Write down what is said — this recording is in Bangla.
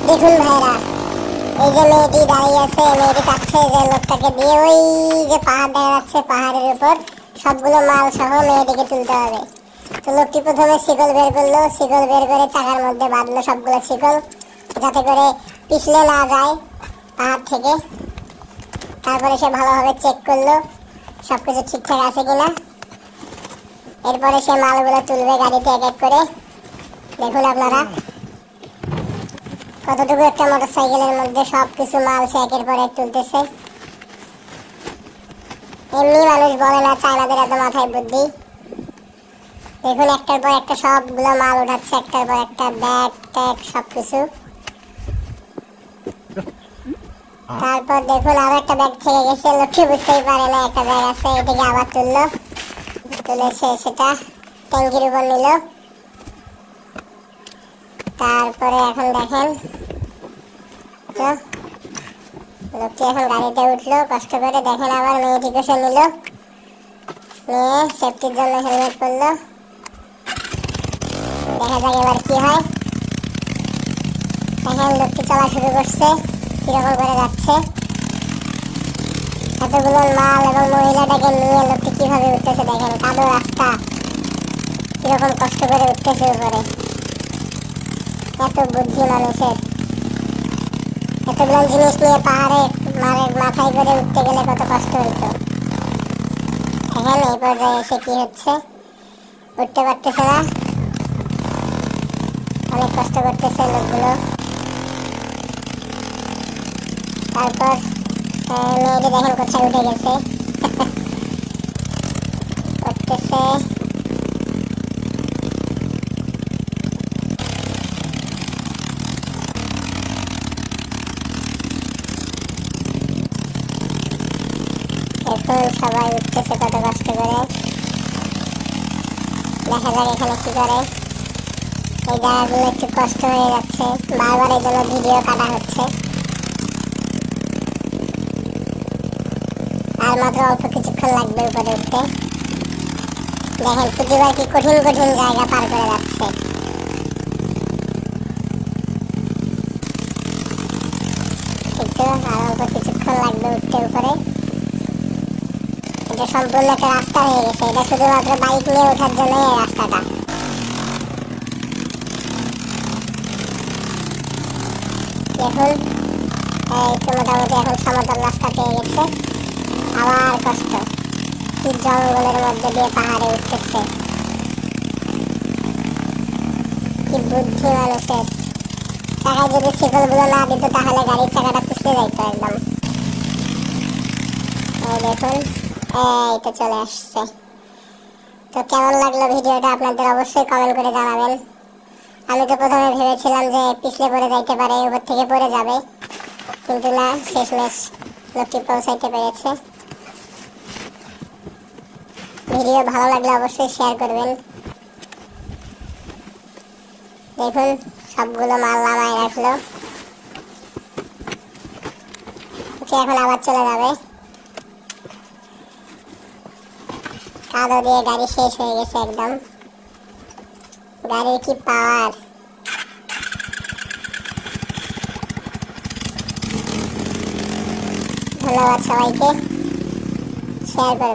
দেখুন ভাইরা, এই যে মেয়েটি দাঁড়িয়ে আছে, মেয়েটি চাচ্ছে যে লোকটাকে দিয়ে ওই যে পাহাড় দেখা যাচ্ছে, পাহাড়ের উপর সবগুলো মাল সহ মেয়েটিকে তুলতে হবে। তো লোকটি প্রথমে শিকল বের করলো, শিকল বের করে চাকার মধ্যে বাঁধলো সবগুলো শিকল, যাতে করে পিছলে না যায় পাহাড় থেকে। তারপরে সে ভালোভাবে চেক করলো সবকিছু ঠিকঠাক আছে কিনা। এরপরে সে মালগুলো তুলবে গাড়িতে এক এক করে। দেখুন আপনারা কতটুকু একটা মোটরসাইকেলের মধ্যে সবকিছু মাল সে একের পর এক তুলতেছে। এমনি মানুষ বলে না চায়নাদের এত মাথায় বুদ্ধি। দেখুন একটার পর একটা সবগুলো মাল উঠাচ্ছে, একটার পর একটা, ব্যাগ ট্যাগ সবকিছু। তারপর দেখুন আরো একটা ব্যাগ থেকে গেছে, লোকটি বুঝতেই পারে না একটা ব্যাগ আছে, এটাকে আবার তুললো, তুলে সেটা ট্যাঙ্কির উপর নিল। তারপরে এখন দেখেন তো লোকটি এখন গাড়িতে উঠলো কষ্ট করে। দেখেন আবার মেয়েটিকে সে নিল, নিয়ে সেফটির জন্য হেলমেট পরলো। দেখা যাক এবার কি হয়। দেখেন লোকটি চলা শুরু করছে, কিরকম করে যাচ্ছে। এতগুলো মাল এবং মহিলাটাকে নিয়ে লোকটি কিভাবে উঠতেছে দেখেন, কাদো রাস্তা, কিরকম কষ্ট করে উঠতেছে উপরে। এত বুদ্ধি মানুষের। এতগুলো জিনিস নিয়ে পাহাড়ে মাথায় করে উঠতে গেলে কত কষ্ট হইতো। দেখেন এই পর্যায়ে এসে কি হচ্ছে, উঠতে পারতেছে না, অনেক কষ্ট করতেছে লোকগুলো। তারপর মেয়েটি দেখেন কোথায় উঠে গেছে, উঠতেছে। দেখুন সবাই উঠতেছে কত কষ্ট করে। দেখা যাক এখানে কি করে। এই জায়গাগুলো একটু কষ্ট হয়ে যাচ্ছে, বারবার এই জন্য ভিডিও কাটা হচ্ছে। আর মাত্র অল্প কিছুক্ষণ লাগবে উপরে উঠতে। দেখেন প্রতিবার কি কঠিন কঠিন জায়গা পার করে যাচ্ছে। কিন্তু আর অল্প কিছুক্ষণ লাগবে উঠতে উপরে। এটা সম্পূর্ণ একটা রাস্তা হয়ে গেছে, এটা শুধুমাত্র বাইক নিয়ে ওঠার জন্য এই রাস্তাটা। দেখুন এই তো মোটামুটি এখন সমতল রাস্তা পেয়ে গেছে। আবার কষ্ট, কি জঙ্গলের মধ্যে দিয়ে পাহাড়ে উঠতেছে। কি বুদ্ধি মানুষের। চাকায় যদি শিকলগুলো না দিত তাহলে গাড়ির চাকাটা পিছলে যাইতো একদম। এই দেখুন এই তো চলে আসছে। তো কেমন লাগলো ভিডিওটা আপনাদের অবশ্যই কমেন্ট করে জানাবেন। আমি তো প্রথমে ভেবেছিলাম যে পিছলে পড়ে যাইতে পারে, উপর থেকে পড়ে যাবে, কিন্তু না, শেষমেশ লোকটি পৌঁছাইতে পেরেছে। ভিডিও ভালো লাগলে অবশ্যই শেয়ার করবেন। দেখুন সবগুলো মাল নামায় রাখলো, এখন আবার চলে যাবে। কাদো দিয়ে গাড়ি শেষ হয়ে গেছে একদম। গাড়ির কি পাওয়ার। ধন্যবাদ সবাইকে, শেয়ার করবেন।